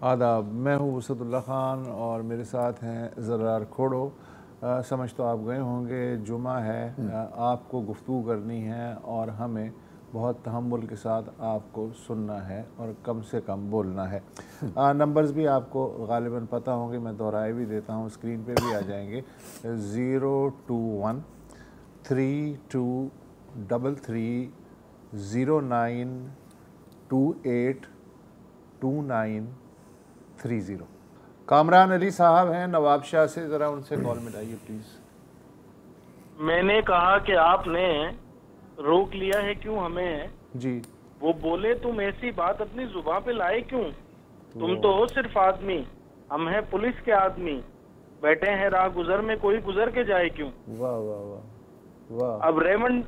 आदाब, मैं हूँ वसतुल्लाह ख़ान और मेरे साथ हैं ज़रार खोड़ो। समझ तो आप गए होंगे, जुमा है, आपको गुफ्तगू करनी है और हमें बहुत तहम्मुल के साथ आपको सुनना है और कम से कम बोलना है। नंबर्स भी आपको गालिबन पता होंगे, मैं दोहराए भी देता हूँ, स्क्रीन पे भी आ जाएंगे। 021 3233 09282930। कामरान अली साहब हैं नवाब शाह से, ज़रा उनसे कॉल मिलाइए प्लीज़। मैंने कहा कि आपने रोक लिया है क्यों हमें? जी, वो बोले तुम ऐसी बात अपनी जुबान पे लाए क्यों? तुम तो हो सिर्फ आदमी, हम हैं पुलिस के आदमी, बैठे हैं राह गुजर में, कोई गुजर के जाए क्यों? वाह वाह वाह वाह। अब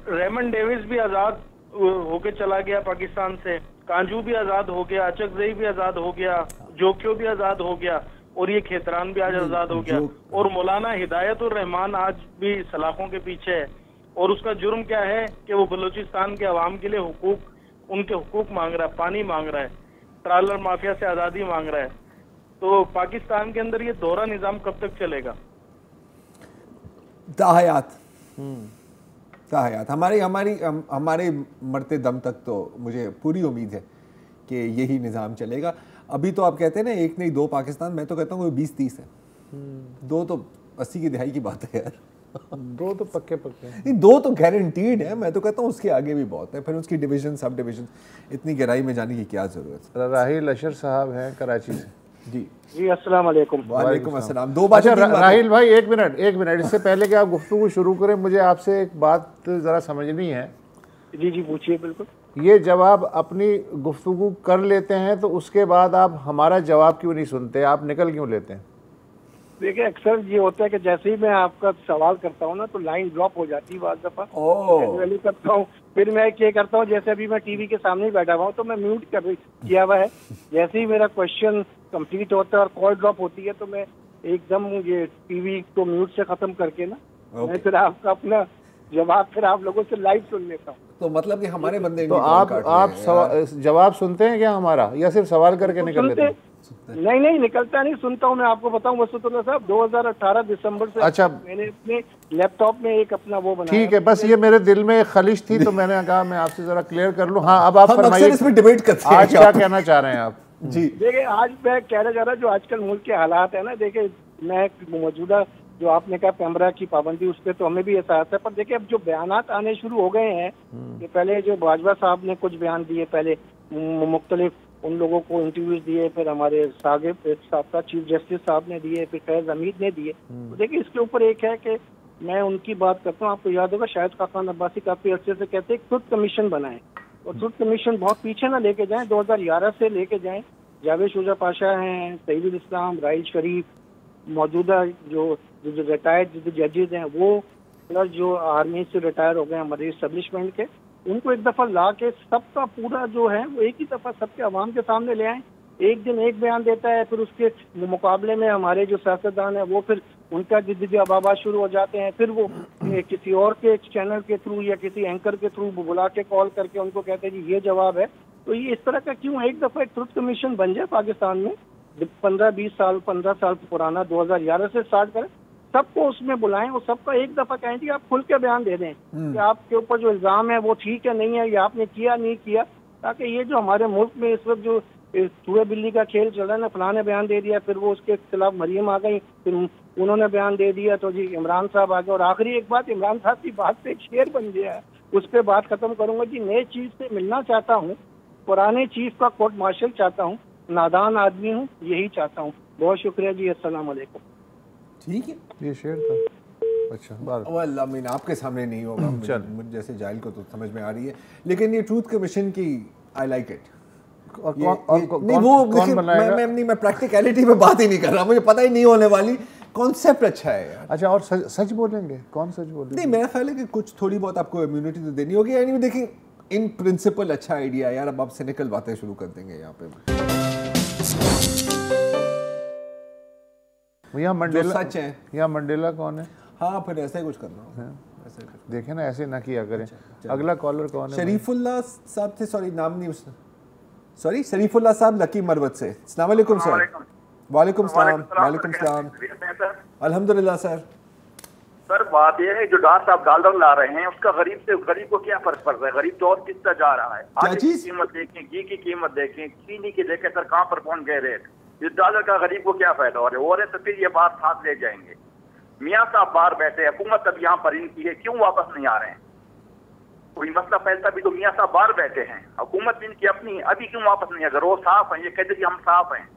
रेमन डेविस भी आजाद होके चला गया पाकिस्तान से, कांजू भी आजाद हो गया, अचकजई भी आजाद हो गया, जोक्यो भी आजाद हो गया और ये खेतरान भी आज आजाद हो गया। और मौलाना हिदायतुर रहमान आज भी सलाखों के पीछे है और उसका जुर्म क्या है कि वो बलूचिस्तान के अवाम के लिए उनके हुकूक मांग रहा है, पानी मांग रहा है, ट्रालर माफिया से आजादी मांग रहा है। तो पाकिस्तान के अंदर ये दोहरा निजाम कब तक चलेगा? ताहयात हमारे मरते दम तक तो मुझे पूरी उम्मीद है कि यही निज़ाम चलेगा। अभी तो आप कहते हैं ना एक नहीं दो पाकिस्तान, मैं तो कहता हूँ 20-30 है। दो तो 80 की दिहाई की बात है यार। दो तो पक्के नहीं, दो तो गारंटीड है। मैं तो कहता हूँ उसके आगे भी बहुत है, फिर उसकी डिवीजन सब डिवीजन, इतनी गहराई में जाने की क्या जरूरत है। राहिल अशर साहब हैं कराची से। जी अस्सलाम वालेकुम। वालेकुम अस्सलाम। दो बात। अच्छा राहिल भाई एक मिनट, इससे पहले कि आप गुफ्तगू शुरू करें, मुझे आपसे एक बात ज़रा समझनी है। जी पूछिए। बिल्कुल। ये जब आप अपनी गुफ्तगू कर लेते हैं तो उसके बाद आप हमारा जवाब क्यों नहीं सुनते, आप निकल क्यों लेते हैं? देखिए अक्सर ये होता है कि जैसे ही मैं आपका सवाल करता हूँ ना तो लाइन ड्रॉप हो जाती है बाद दफा। कैजुअली करता हूँ, फिर मैं क्या करता हूँ, जैसे अभी मैं टीवी के सामने ही बैठा हुआ हूँ तो मैं म्यूट किया हुआ है। जैसे ही मेरा क्वेश्चन कंप्लीट होता है और कॉल ड्रॉप होती है तो मैं एकदम ये टीवी को म्यूट से खत्म करके ना मैं फिर आपका अपना जवाब फिर आप लोगों से लाइव सुन लेता हूँ। तो मतलब कि हमारे बंदे तो आप जवाब सुनते हैं क्या हमारा, या सिर्फ सवाल करके निकल लेते हैं? नहीं निकलता नहीं, सुनता हूँ। मैं आपको बताऊँ वसतुल्लाह साहब, 2018 दिसंबर से अच्छा मैंने अपने लैपटॉप में एक अपना वो बनाया। ठीक है, बस ये मेरे दिल में खलिश थी तो मैंने कहा मैं आपसे जरा क्लियर कर लूँ। हाँ, अब आप फरमाइए, इसमें डिबेट करते हैं, आज क्या कहना चाह रहे हैं आप? जी देखिए, आज मैं कहना चाह रहा जो आजकल मुल्क के हालात है ना, देखिए मैं मौजूदा जो आपने कहा कैमरा की पाबंदी, उस पर तो हमें भी एहसास है, पर देखिए अब जो बयानात आने शुरू हो गए हैं कि पहले जो बाजवा साहब ने कुछ बयान दिए, पहले मुख्तलिफ उन लोगों को इंटरव्यूज दिए, फिर हमारे साबका चीफ जस्टिस साहब ने दिए, फिर फैज हमीद ने दिए। तो देखिए इसके ऊपर एक है कि मैं उनकी बात करता हूँ, आपको याद होगा शायद खान अब्बासी काफी अर्से से कहते हैं ट्रुथ कमीशन बनाए, और ट्रुथ कमीशन बहुत पीछे ना लेके जाएं, 2011 से लेके जाएं। जावेद शुजा पाशा हैं, सईदुल इस्लाम, राहिल शरीफ, मौजूदा जो रिटायर्ड जजेज हैं वो, प्लस जो आर्मी से रिटायर हो गए हमारे एस्टेब्लिशमेंट के, उनको एक दफा ला के सबका पूरा जो है वो एक ही दफा सबके अवाम के सामने ले आए। एक दिन एक बयान देता है, फिर उसके मुकाबले में हमारे जो सियासतदान है वो फिर उनका जिद्दी अबाबात शुरू हो जाते हैं, फिर वो किसी और के चैनल के थ्रू या किसी एंकर के थ्रू बुला के कॉल करके उनको कहते हैं जी ये जवाब है। तो ये इस तरह का क्यों? एक दफा एक ट्रुथ कमीशन बन जाए पाकिस्तान में, 15 साल पुराना, 2011 से स्टार्ट करें, सबको उसमें बुलाएं और सबका एक दफा कहें कि आप खुल के बयान दे दें कि आपके ऊपर जो इल्जाम है वो ठीक है नहीं है, या आपने किया नहीं किया, ताकि ये जो हमारे मुल्क में इस वक्त जो चूहे बिल्ली का खेल चल रहा है ना, फलाने बयान दे दिया, फिर वो उसके खिलाफ मरियम आ गई, फिर उन्होंने बयान दे दिया तो जी इमरान साहब आ गए। और आखिरी एक बात, इमरान साहब की बात पे एक शेर बन गया है, उस पर बात खत्म करूंगा जी। नए चीफ से मिलना चाहता हूँ, पुराने चीफ का कोर्ट मार्शल चाहता हूँ, नादान आदमी हूँ, यही चाहता हूँ। बहुत शुक्रिया जी, अस्सलाम वालेकुम। ठीक है, ये शेर था। अच्छा अल्लाह मीन आपके सामने नहीं होगा, मुझे जैसे जाहिल को तो समझ में आ रही है, लेकिन ये ट्रूथ कमीशन की आई लाइक इट। मैं प्रैक्टिकलिटी में बात ही नहीं कर रहा, मुझे पता ही नहीं होने वाली, कॉन्सेप्ट अच्छा है यार। अच्छा, और सच बोलेंगे? कौन सच बोलेंगे? नहीं, मेरा ख्याल है कि कुछ थोड़ी बहुत आपको इम्यूनिटी तो देनी होगी। यानी देखिए इन प्रिंसिपल अच्छा आइडिया यार, अब आप सिनिकल बातें शुरू कर देंगे यहाँ पे। यहाँ मंडेला सच है, यहाँ मंडेला कौन है? हाँ, फिर ऐसा ही कुछ करना है, देखे ना, ऐसे ना किया करें। अगला कॉलर कौन है? शरीफुल्लाह साहब थे, सॉरी नाम नहीं उसने। सॉरी, शरीफुल्लाह साहब लकी मरवत से। अस्सलाम वालेकुम सर। वालेकुम सलाम। वालेकुम सलाम। अल्हम्दुलिल्लाह सर। सर बात यह है, जो डॉक्टर साहब डॉलर ला रहे हैं उसका गरीब को क्या फर्क पड़ रहा है? गरीब तो और कितना जा रहा है। क्या आटे चीज? की कीमत देखें, घी की कीमत देखें, चीनी की देखें, सर कहाँ पर पहुंच गए रेट। इस डॉलर का गरीब को क्या फायदा हो रहा है? हो रहे तो फिर ये बात साथ ले जाएंगे। मियाँ साहब बाहर बैठे, हुकूमत अब यहाँ पर इनकी है, क्यों वापस नहीं आ रहे हैं? कोई मसला फैलता भी तो मियाँ साहब बाहर बैठे हैं, हुकूमत इनकी अपनी, अभी क्यों वापस नहीं? अगर वो साफ है, ये कहते कि हम साफ हैं,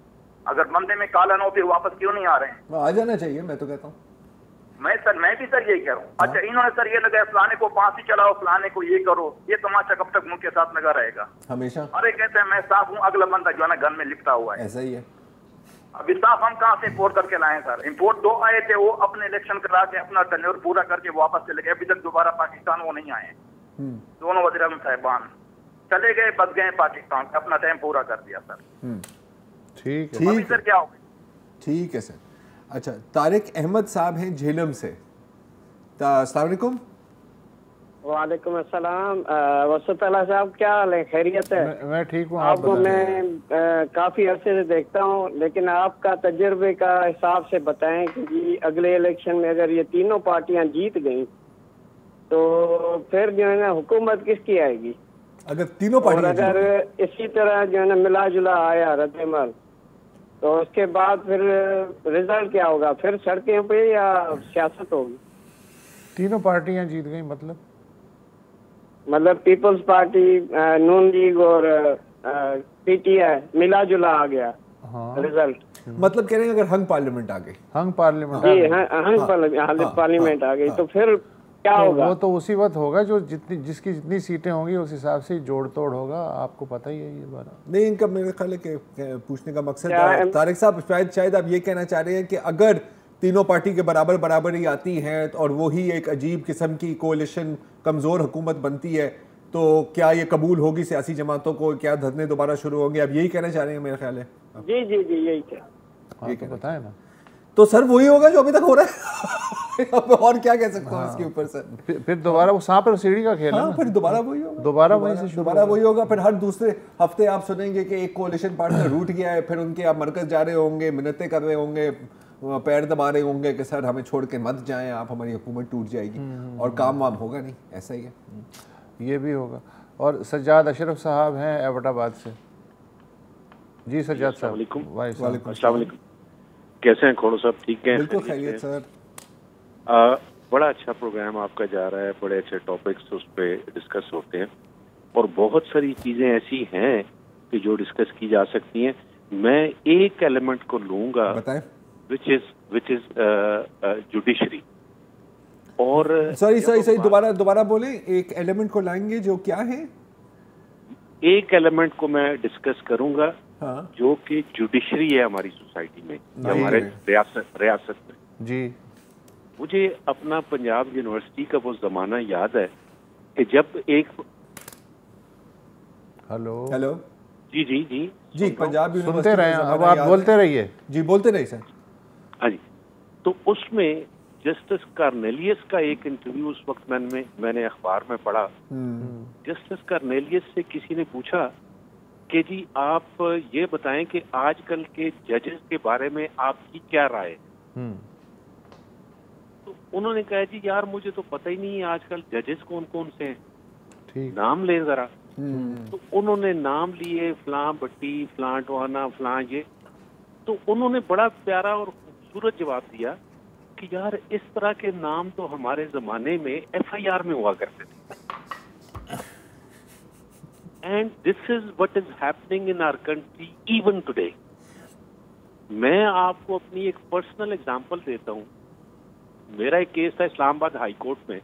अगर बंदे में काला न हो फिर वापस क्यों नहीं आ रहे हैं? आ जाना चाहिए, मैं तो कहता हूँ। मैं भी सर यही कह रहा हूँ। अच्छा, इन्होंने सर ये लगाया फलाने को फांसी चलाओ, फलाने को ये करो, ये तमाशा कब तक मुंह के साथ लगा रहेगा? हमेशा। अरे कहते हैं मैं साफ हूँ, अगला बंदा जो है ना गन में लिपटा हुआ है। ऐसा ही है। अभी साफ हम कहाँ से इम्पोर्ट करके लाए सर? इम्पोर्ट 2 आए थे, वो अपने इलेक्शन करा के अपना टर्नओवर पूरा करके वापस चले गए। अभी तक दोबारा पाकिस्तान वो नहीं आए। दोनों वज़ीर आज़म साहिबान चले गए, बच गए पाकिस्तान, अपना टाइम पूरा कर दिया सर। ठीक है। अभी सर क्या हो? ठीक है सर। अच्छा, तारिक अहमद साहब हैं झेलम से। अस्सलाम वालेकुम। वालेकुम अस्सलाम। वसतल्ला साहब, क्या हाल है? खैरियत है? मैं ठीक हूँ। आपको मैं काफ़ी अरसे से देखता हूँ, लेकिन आपका तजर्बे का हिसाब से बताएं कि जी अगले इलेक्शन में अगर ये तीनों पार्टियां जीत गई तो फिर जो है ना हुकूमत किसकी आएगी? अगर तीनों पार्टियां, अगर इसी तरह जो है ना मिला जुला आया रद्द-ए-अमल, तो उसके बाद फिर रिजल्ट क्या होगा? फिर सड़कों पे या सियासत होगी? तीनों पार्टियां जीत गई मतलब पीपल्स पार्टी, नून लीग और पीटीआई मिला जुला आ गया। हाँ। रिजल्ट मतलब कह रहे हैं अगर हंग पार्लियामेंट आ गई, हंग पार्लियामेंट आ गई तो फिर क्या होगा? वो तो उसी वक्त होगा जो जिसकी जितनी सीटें होंगी उस हिसाब से जोड़ तोड़ होगा। आपको पता ही है ये बात। नहीं, इनका मेरे ख्याल है कि पूछने का मकसद तारिक साहब शायद आप ये कहना चाह रहे हैं कि अगर तीनों पार्टी के बराबर ही आती हैं और वही एक अजीब किस्म की कोalition कमज़ोर हुकूमत बनती है तो क्या ये कबूल होगी सियासी जमातों को? क्या धरने दोबारा शुरू होंगे? आप यही कहना चाह रहे हैं मेरा ख्याल है। जी जी जी, यही क्या बताए ना। तो सर वही होगा जो अभी तक हो रहा है। अब और क्या कह सकता हूँ इसके ऊपर सर? फिर दोबारा वो सांप और सीढ़ी का खेल है। फिर दोबारा वही होगा, दोबारा वही होगा। फिर हर दूसरे हफ्ते आप सुनेंगे कि एक कोalition पार्टनर रूठ गया है, फिर उनके आप मरकज जा रहे होंगे, मिन्नतें कर रहे होंगे, पैर दबा रहे होंगे कि सर हमें छोड़ के मत जाएं आप, हमारी हुकूमत टूट जाएगी, और काम वाम होगा नहीं। ऐसा ही है, ये भी होगा। और सज्जाद अशरफ साहब हैं एबटाबाद से। जी सज्जाद साहब। वालेकुम अस्सलाम। कैसे हैं खोड़ो साहब? ठीक है, बिल्कुल खैरियत सर। बड़ा अच्छा प्रोग्राम आपका जा रहा है, बड़े अच्छे टॉपिक्स उस पर डिस्कस होते हैं और बहुत सारी चीज़ें ऐसी हैं कि जो डिस्कस की जा सकती हैं। मैं एक एलिमेंट को लूँगा, बताएं, which is जुडिशरी। और सॉरी दोबारा बोले। एक एलिमेंट को लाएंगे जो क्या है? एक एलिमेंट को मैं डिस्कस करूंगा, हाँ, जो कि जुडिशरी है हमारी सोसाइटी में, हमारे रियासत में। जी, मुझे अपना पंजाब यूनिवर्सिटी का वो जमाना याद है कि जब एक हेलो जी पंजाब यूनिवर्सिटी सुनते रहे, अब आप बोलते रहिए। जी बोलते रहिए सर। हाँ जी, तो उसमें जस्टिस कार्नेलियस का एक इंटरव्यू उस वक्त मैंने अखबार में पढ़ा। जस्टिस कार्नेलियस से किसी ने पूछा कि जी आप ये बताएं कि आजकल के जजेस के बारे में आपकी क्या राय है? तो उन्होंने कहा जी यार मुझे तो पता ही नहीं है आजकल जजेस कौन कौन से हैं, नाम ले जरा। तो उन्होंने नाम लिए, फलां भट्टी, फलां टोहाना, फलां ये। तो उन्होंने बड़ा प्यारा और खूबसूरत जवाब दिया कि यार इस तरह के नाम तो हमारे जमाने में FIR में हुआ करते थे। And this is what is happening in our country even today. मैं आपको अपनी एक पर्सनल एग्जांपल देता हूँ। मेरा एक केस था इस्लामाबाद हाई कोर्ट में,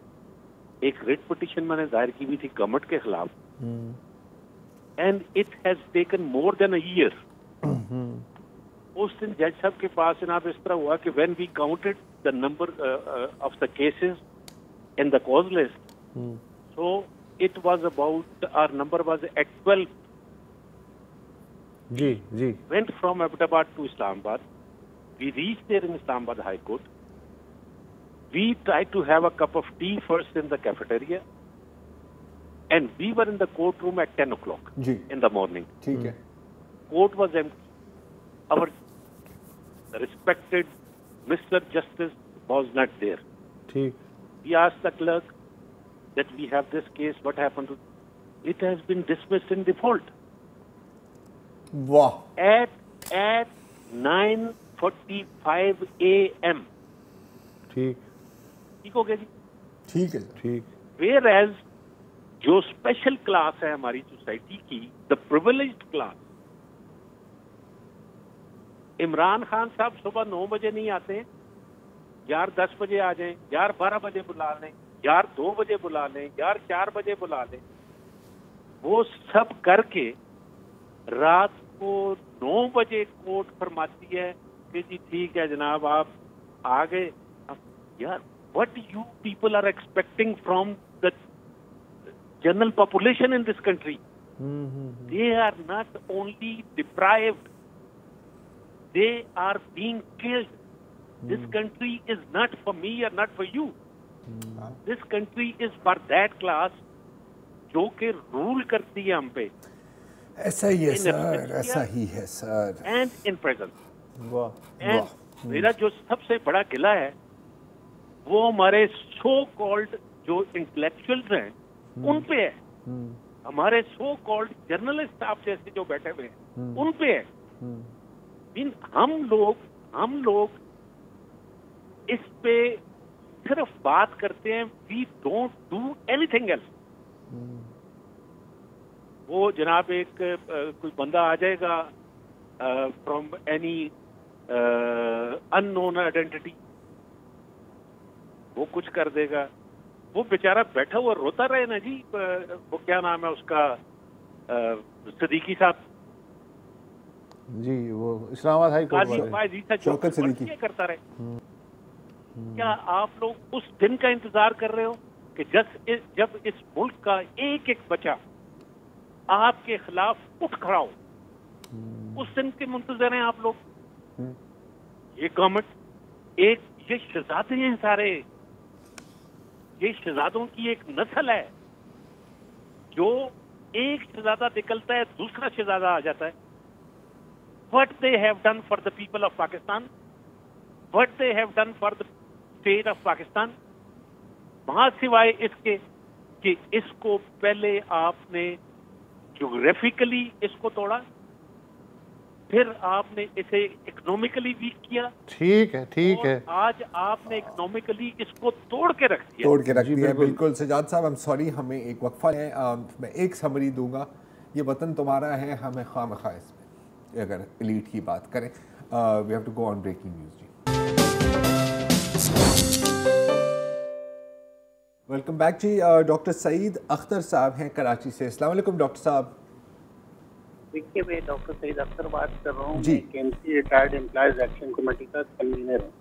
एक रिट पिटीशन मैंने दायर की हुई थी गवर्नमेंट के खिलाफ, and it has taken more than a year. उस दिन जज साहब के पास जनाब इस तरह हुआ कि when we counted the number of the cases in the cause list, so it was about our number was eight 12। जी went from Abbottabad to Islamabad. We reached there in Islamabad High Court. We tried to have a cup of tea first in the cafeteria, and we were in the courtroom at 10 o'clock जी in the morning. ठीक है Court was empty. Our respected Mr. Justice was not there. ठीक We asked the clerk that we have this case, what happened to it? It has been dismissed in default. वाह At 9:45 a.m. ठीक ठीक हो गया जी. ठीक है ठीक Whereas जो स्पेशल क्लास है हमारी सोसाइटी की, the privileged class, Imran Khan साहब सुबह 9 बजे नहीं आते हैं, यार 10 बजे आ जाएं, यार 12 बजे बुला लें, यार 2 बजे बुला लें, यार 4 बजे बुला लें, वो सब करके रात को 9 बजे कोर्ट फरमाती है कि जी ठीक है जनाब आप आ गए. यार what you people are expecting from the general population in this country? They are not only deprived, they are being killed. This country is not for me or not for you. This country is for that class जो कि rule करती है हम पे. ऐसा ही है sir, ऐसा ही है सर. And in presence. वाह And मेरा जो सबसे बड़ा गिला है वो हमारे सो कॉल्ड जो इंटेलेक्चुअल्स हैं उन पे है. हमारे सो कॉल्ड जर्नलिस्ट आप जैसे जो बैठे हुए हैं उन पे है. हम लोग इस पे सिर्फ बात करते हैं. We don't do anything else. वो जनाब एक कोई बंदा आ जाएगा फ्रॉम एनी अननोन आइडेंटिटी, वो कुछ कर देगा. वो बेचारा बैठा हुआ रोता रहे ना जी. वो क्या नाम है उसका, सदीकी साहब जी, वो इस्लामाबाद हाई कोर्ट काजी वाले. फायजी था शौकत सिद्दीकी. क्या करता रहे. क्या आप लोग उस दिन का इंतजार कर रहे हो कि जब इस मुल्क का एक एक बच्चा आपके खिलाफ उठ खड़ा हो, उस दिन के मुंतजर हैं आप लोग. ये गवर्नमेंट ये शहजादे हैं सारे. ये शहजादों की एक नस्ल है. जो एक शहजादा निकलता है दूसरा शहजादा आ जाता है. What they have done for the people of Pakistan, what they have done for the state of Pakistan, वहां सिवाय इसके कि इसको पहले आपने ज्योग्राफिकली इसको तोड़ा, फिर आपने इसे इकोनॉमिकली वीक किया. ठीक है ठीक है. आज आपने इकोनॉमिकली इसको तोड़ के रख दिया. तोड़ के रख दिया. बिल्कुल सजाद साहब, आई एम सॉरी, हमें एक वक्फा है. मैं एक समरी दूंगा. ये वतन तुम्हारा है, हमें खामखा इसमें अगर एलीट की बात करें. We have to go on breaking news जी. वेलकम बैक जी. डॉक्टर सईद अख्तर साहब हैं कराची से. अस्सलाम वालेकुम डॉक्टर साहब. देखिए, मैं डॉक्टर सईद अख्तर बात कर रहा हूँ. जी. KMC retired employees action committee का कन्वीनर हूँ.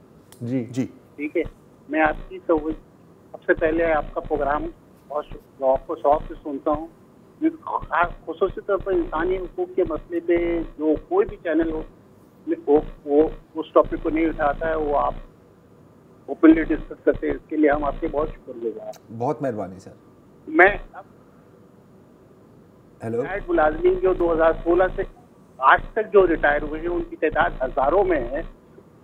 जी जी ठीक है. मैं आपकी तो सबसे पहले आपका प्रोग्राम बहुत शौक से सुनता हूँ. खुसूसी तौर पर इंसानी हुकूक के मसले पे जो कोई भी चैनल हो वो उस टॉपिक को नहीं उठाता है, वो आप ओपनली डिस्कस करते हैं. इसके लिए हम आपके बहुत शुक्रगुजार. बहुत मेहरबानी सर. मैं हेलो. रिटायर्ड मुलाजमीन जो 2016 से आज तक जो रिटायर हुए हैं उनकी तादाद हजारों में है.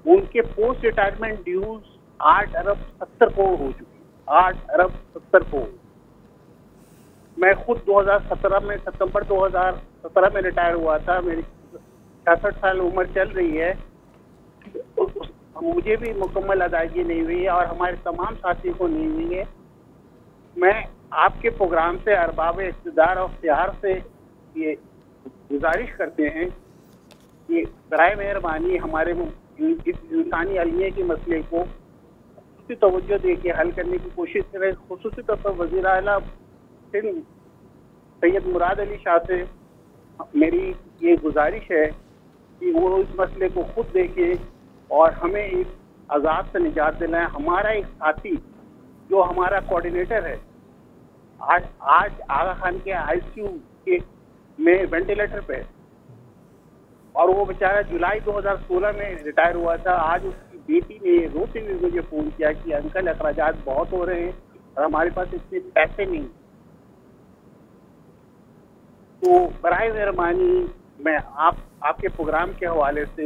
उनके पोस्ट रिटायरमेंट ड्यूज 8 अरब 70 करोड़ हो चुकी है. 8 अरब 70 करोड़. मैं खुद 2017 में सितंबर 2017 में रिटायर हुआ था. मेरी 66 साल उम्र चल रही है. मुझे भी मुकम्मल अदायगी नहीं हुई है और हमारे तमाम साथियों को नहीं हुई है. मैं आपके प्रोग्राम से अरबाब इक़्तिदार और इख्तियार से ये गुजारिश करते हैं कि बराए मेहरबानी हमारे इस इंसानी अलमिया के मसले को खुसूसी तवज्जो दे के हल करने की कोशिश करें. खुसूसी तौर पर वज़ीर आला सिंध सैयद मुराद अली शाह से मेरी ये गुजारिश है कि वो इस मसले को खुद देखें और हमें एक अजाब से निजात दिलाएं. हमारा एक साथी जो हमारा कोऑर्डिनेटर है आज आगा खान के आईसीयू के में वेंटिलेटर पे, और वो बेचारा जुलाई 2016 में रिटायर हुआ था. आज उसकी बेटी ने रोते हुए मुझे फ़ोन किया कि अंकल अखराजात बहुत हो रहे हैं और हमारे पास इतने पैसे नहीं. तो बराए मेहरबानी मैं आपके प्रोग्राम के हवाले से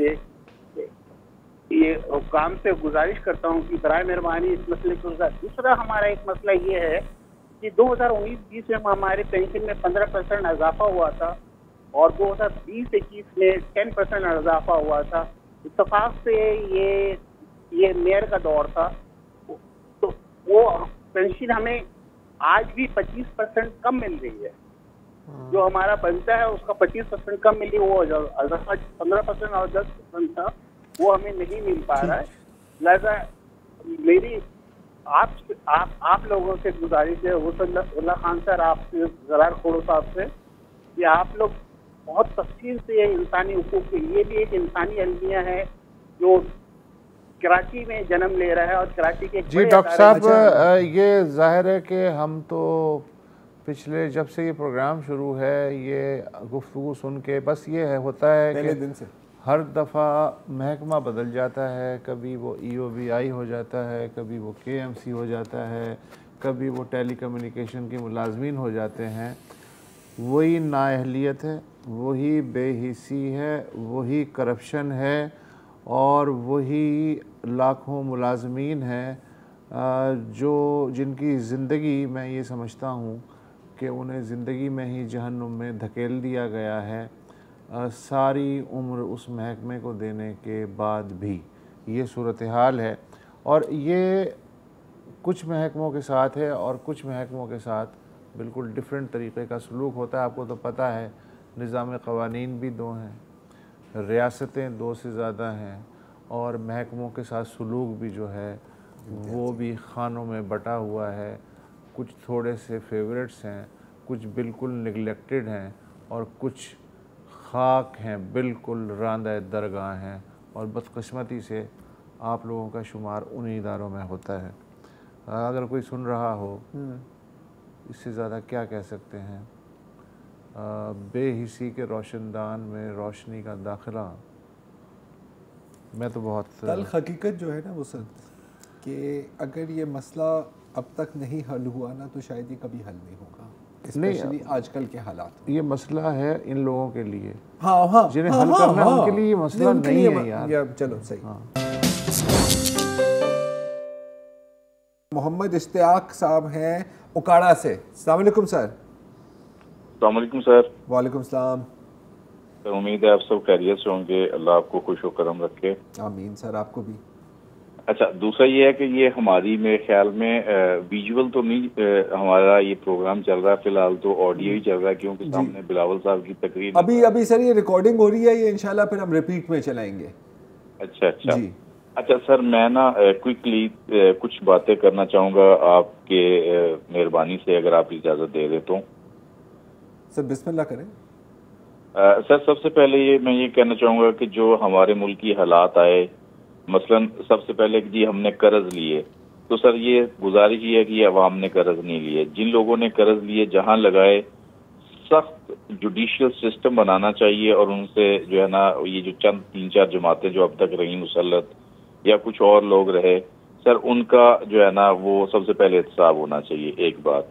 ये हुक्काम से गुजारिश करता हूँ कि बराए मेहरबानी इस मसले को। दूसरा हमारा एक मसला ये है कि 2019-20 में हमारे पेंशन में 15% इजाफा हुआ था और 2020-21 में 10% इजाफा हुआ था। इत्तेफाक से ये मेयर का दौर था, तो वो पेंशन हमें आज भी 25% कम मिल रही है। जो हमारा बनता है उसका 25% कम मिली, वो 15% और 10% था, वो हमें नहीं मिल पा रहा है। लिहाजा मेरी आप लोगों से गुजारिश है, वसल्लल्लाहु खान सर, आपसे, ज़रार खोड़ो साहब से, कि आप लोग बहुत तफसील से इंसानी हुकूक के लिए भी एक इंसानी अलमिया है जो कराची में जन्म ले रहा है और कराची के जी डॉक्टर साहब, ये जाहिर है कि हम तो पिछले जब से ये प्रोग्राम शुरू है ये गुफ्तगू सुन के बस ये है होता है पहले कि दिन से हर दफ़ा महकमा बदल जाता है, कभी वो EOBI हो जाता है, कभी वो KMC हो जाता है, कभी वो टेली कम्युनिकेशन के मुलाजमीन हो जाते हैं। वही नाअहलियत है, वही बेहिसी है, वही करप्शन है और वही लाखों मुलाजमीन हैं जो जिनकी ज़िंदगी मैं ये समझता हूँ कि उन्हें ज़िंदगी में ही जहन्नुम में धकेल दिया गया है सारी उम्र उस महकमे को देने के बाद भी। ये सूरत हाल है और ये कुछ महकमों के साथ है और कुछ महकमों के साथ बिल्कुल डिफरेंट तरीक़े का सलूक होता है। आपको तो पता है निज़ाम क़वानीन भी 2 हैं, रियासतें 2 से ज़्यादा हैं और महकमों के साथ सलूक भी जो है वो भी खानों में बटा हुआ है। कुछ थोड़े से फेवरेट्स हैं, कुछ बिल्कुल निगलेक्टेड हैं और कुछ खाक हैं, बिल्कुल रांदा दरगाह हैं और बदकिस्मती से आप लोगों का शुमार उन्हीं इदारों में होता है। अगर कोई सुन रहा हो इससे ज़्यादा क्या कह सकते हैं। बेहिसी के रोशनदान में रोशनी का दाखिला। मैं तो बहुत तल्ख हकीकत जो है ना वो सर कि अगर ये मसला अब तक नहीं हल हुआ ना तो शायद ये कभी हल नहीं होगा, स्पेशली आजकल के हालात। ये मसला है इन लोगों के लिए, हाँ, जिन्हें हल करना है उनके लिए ये मसला नहीं है यार। चलो सही। मोहम्मद इश्तियाक साहब हैं उकाड़ा से। अस्सलाम वालेकुम सर। अस्सलाम वालेकुम सर। वालेकुम सलाम। सर उम्मीद है आप सब खैरियत से होंगे, अल्लाह आपको खुश करम रखे। आमीन सर, आपको भी। अच्छा, दूसरा ये है कि ये हमारी मेरे ख्याल में विजुअल तो नहीं हमारा ये प्रोग्राम चल रहा है, फिलहाल तो ऑडियो ही चल रहा है क्योंकि सामने बिलावल साहब की तकरीर अभी सर ये रिकॉर्डिंग हो रही है, ये इंशाल्लाह फिर हम रिपीट में चलाएंगे। अच्छा जी। अच्छा सर, मैं ना क्विकली कुछ बातें करना चाहूँगा आपके मेहरबानी से, अगर आप इजाज़त दे रहे तो। सर बिस्मिल्लाह करें। सर सबसे पहले मैं ये कहना चाहूँगा कि जो हमारे मुल्क की हालात आए, मसलन सबसे पहले जी हमने कर्ज लिए, तो सर ये गुजारिश ये है कि अवाम ने कर्ज नहीं लिए। जिन लोगों ने कर्ज लिए जहाँ लगाए सख्त जुडिशियल सिस्टम बनाना चाहिए और उनसे जो है ना ये जो चंद 3-4 जमातें जो अब तक रही मुसल्लत या कुछ और लोग रहे सर, उनका जो है ना वो सबसे पहले एहतसाब होना चाहिए, एक बात।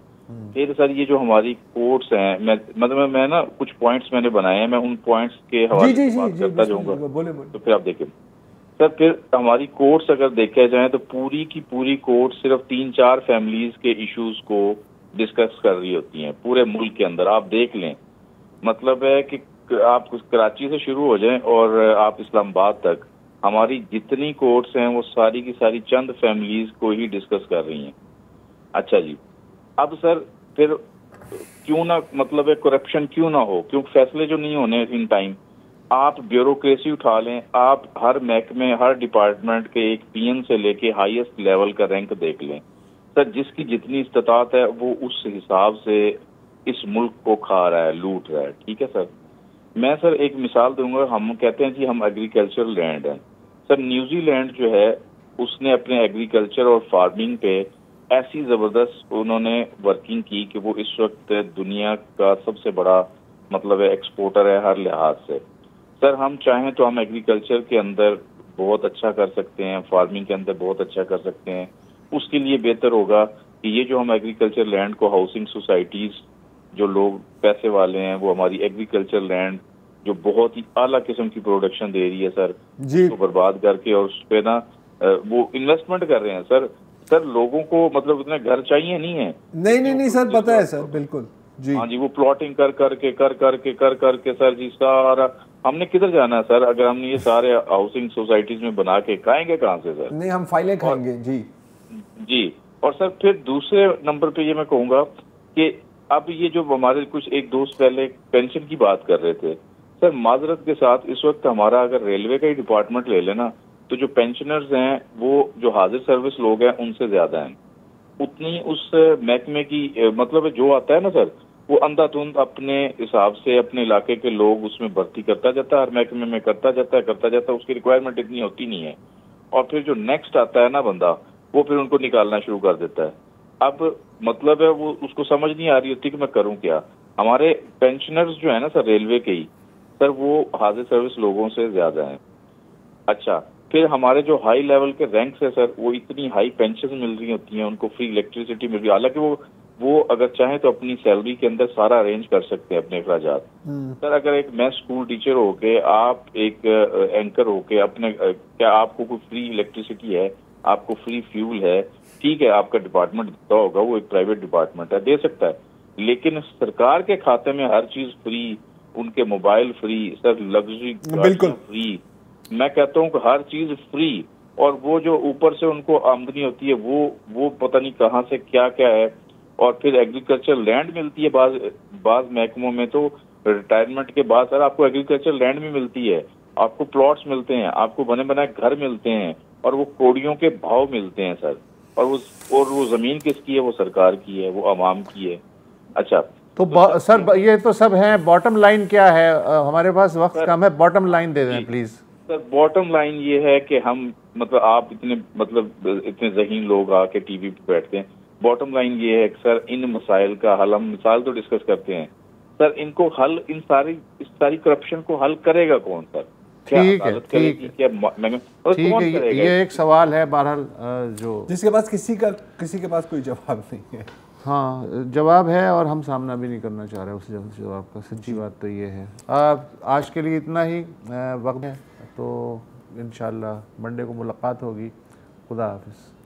फिर सर ये जो हमारी कोर्ट्स हैं, मैं ना कुछ पॉइंट्स मैंने बनाए हैं, मैं उन पॉइंट्स के हवाले से बात करता जाऊंगा, तो फिर आप देखें सर। फिर हमारी कोर्ट्स अगर देखे जाए तो पूरी की पूरी कोर्ट सिर्फ 3-4 फैमिलीज के इश्यूज को डिस्कस कर रही होती हैं पूरे मुल्क के अंदर। आप देख लें, मतलब है कि आप कराची से शुरू हो जाएं और आप इस्लामाबाद तक, हमारी जितनी कोर्ट्स हैं वो सारी की सारी चंद फैमिलीज को ही डिस्कस कर रही हैं। अच्छा जी, अब सर फिर क्यों ना, मतलब है करप्शन क्यों ना हो, क्योंकि फैसले जो नहीं होने इन टाइम, आप ब्यूरोक्रेसी उठा लें, आप हर महकमे हर डिपार्टमेंट के एक PN से लेके हाईएस्ट लेवल का रैंक देख लें सर, जिसकी जितनी इस्तात है वो उस हिसाब से इस मुल्क को खा रहा है, लूट रहा है। ठीक है सर, मैं सर एक मिसाल दूंगा। हम कहते हैं कि हम एग्रीकल्चरल लैंड हैं सर, न्यूजीलैंड जो है उसने अपने एग्रीकल्चर और फार्मिंग पे ऐसी जबरदस्त उन्होंने वर्किंग की कि वो इस वक्त दुनिया का सबसे बड़ा मतलब है एक्सपोर्टर है हर लिहाज से। सर हम चाहें तो हम एग्रीकल्चर के अंदर बहुत अच्छा कर सकते हैं, फार्मिंग के अंदर बहुत अच्छा कर सकते हैं। उसके लिए बेहतर होगा कि ये जो हम एग्रीकल्चर लैंड को हाउसिंग सोसाइटीज जो लोग पैसे वाले हैं वो हमारी एग्रीकल्चर लैंड जो बहुत ही आला किस्म की प्रोडक्शन दे रही है सर, उसको बर्बाद करके और उस पे ना वो इन्वेस्टमेंट कर रहे हैं सर। सर लोगों को मतलब इतने घर चाहिए नहीं है। नहीं सर, पता है सर, बिल्कुल जी। हाँ जी, वो प्लॉटिंग कर करके सर जी सारा हमने किधर जाना है सर? अगर हमने ये सारे हाउसिंग सोसाइटीज में बना के खाएंगे कहाँ से सर? नहीं, हम फाइलें खाएंगे जी। और सर फिर दूसरे नंबर पे ये मैं कहूँगा कि अब ये जो हमारे कुछ एक दोस्त पहले पेंशन की बात कर रहे थे सर, माजरत के साथ इस वक्त हमारा अगर रेलवे का ही डिपार्टमेंट ले लेना तो जो पेंशनर्स हैं वो जो हाजिर सर्विस लोग हैं उनसे ज्यादा हैं। उतनी उस महकमे की मतलब जो आता है ना सर, वो अंधाधुंध अपने हिसाब से अपने इलाके के लोग उसमें भर्ती करता जाता है, हर महकमे में करता जाता है, उसकी रिक्वायरमेंट इतनी होती नहीं है। और फिर जो नेक्स्ट आता है ना बंदा, वो फिर उनको निकालना शुरू कर देता है। अब मतलब है वो उसको समझ नहीं आ रही होती कि मैं करूं क्या। हमारे पेंशनर्स जो है ना सर रेलवे के ही सर, वो हाजिर सर्विस लोगों से ज्यादा हैं। अच्छा, फिर हमारे जो हाई लेवल के रैंक्स है सर, वो इतनी हाई पेंशन मिल रही होती हैं, उनको फ्री इलेक्ट्रिसिटी मिल रही है, हालांकि वो अगर चाहें तो अपनी सैलरी के अंदर सारा अरेंज कर सकते हैं अपने अखराजात। सर अगर एक मैं स्कूल टीचर होके, आप एक एंकर होके अपने क्या आपको कोई फ्री इलेक्ट्रिसिटी है, आपको फ्री फ्यूल है, ठीक है आपका डिपार्टमेंट देता होगा, वो एक प्राइवेट डिपार्टमेंट है, दे सकता है, लेकिन सरकार के खाते में हर चीज फ्री, उनके mobile free sir, luxury free, मैं कहता हूँ कि हर चीज फ्री। और वो जो ऊपर से उनको आमदनी होती है वो पता नहीं कहाँ से क्या क्या है। और फिर एग्रीकल्चर लैंड मिलती है बाज महकमों में, तो रिटायरमेंट के बाद सर आपको एग्रीकल्चर लैंड भी मिलती है, आपको प्लॉट्स मिलते हैं, आपको बने बनाए घर मिलते हैं, और वो कोड़ियों के भाव मिलते हैं सर। और वो जमीन किसकी है? वो सरकार की है, वो आवाम की है। अच्छा तो सर ये तो सब है, बॉटम लाइन क्या है? हमारे पास वक्त कम है, बॉटम लाइन दे दें प्लीज। सर बॉटम लाइन ये है कि हम मतलब आप इतने ज़हीन लोग आके टीवी पे बैठते हैं, बॉटम लाइन ये है कि सर इन मसाइल का हल, हम मिसाल तो डिस्कस करते हैं सर, इनको हल इस सारी करप्शन को हल करेगा कौन सर? ठीक है, ये एक सवाल है बहरहाल जो जिसके पास किसी के पास कोई जवाब नहीं है। हाँ जवाब है और हम सामना भी नहीं करना चाह रहे उस जवाब का, सच्ची बात तो ये है। आज के लिए इतना ही वक्त है, तो इंशाल्लाह मंडे को मुलाकात होगी। खुदा हाफिज़।